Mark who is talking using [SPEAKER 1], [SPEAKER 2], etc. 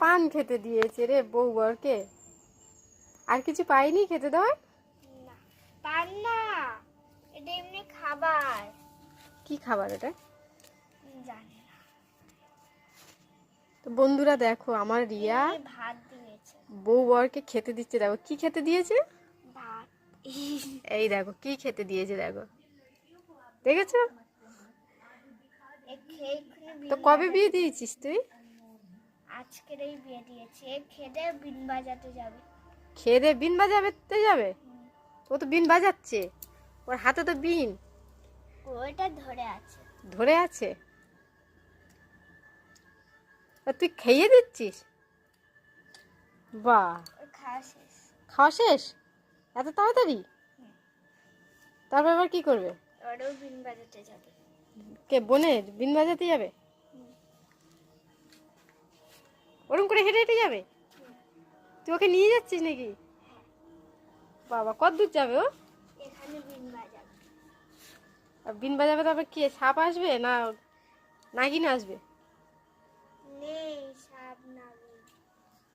[SPEAKER 1] পান খেতে দিয়েছে রে বউ বরকে। আর কিছু পাইনি খেতে দেওয়ার?
[SPEAKER 2] না, পান না, এটা এমনি খাবার।
[SPEAKER 1] কি খাবার এটা?
[SPEAKER 2] জানি না।
[SPEAKER 1] তো বন্ধুরা দেখো, আমার রিয়া
[SPEAKER 2] এই ভাত দিয়েছে।
[SPEAKER 1] বউ বরকে খেতে দিচ্ছে। দেখো কি খেতে দিয়েছে।
[SPEAKER 2] ভাত।
[SPEAKER 1] এই দেখো কি খেতে দিয়েছে, দেখো দেখেছো?
[SPEAKER 2] এ খেয়ে এক্ষুনি
[SPEAKER 1] তো
[SPEAKER 2] বিন
[SPEAKER 1] কবে
[SPEAKER 2] বাজাতে
[SPEAKER 1] বিয়ে
[SPEAKER 2] যাবে।
[SPEAKER 1] দিয়েছিস তুই?
[SPEAKER 2] আজকের এই বিয়ে দিয়েছে, খেদে বিন বাজাতে যাবে।
[SPEAKER 1] খেয়ে দে বিন বাজাতে যাবে? ও তো বিন বাজাচ্ছে, ওর হাতে তো বিন
[SPEAKER 2] ওইটা ধরে আছে।
[SPEAKER 1] ধরে আছে। তা তুই খেয়ে দিচ্ছিস? বাহ,
[SPEAKER 2] ওর খাওয়া শেষ।
[SPEAKER 1] খাওয়া শেষ এত তাড়াতাড়ি? তারপর আবার কি করবে?
[SPEAKER 2] ওরও বিন বাজাতে যাবে।
[SPEAKER 1] কে বোনের বিন বাজাতে যাবে? ওরকম করে হেঁটে হেঁটে যাবে? তুই ওকে নিয়ে যাচ্ছিস নাকি? বাবা, কত দূর যাবে ও?
[SPEAKER 2] এখানে বিন বাজাবে।
[SPEAKER 1] আর বিন বাজাবে, তারপর কি সাপ আসবে না নাগিন আসবে?
[SPEAKER 2] নেই, সাপ না।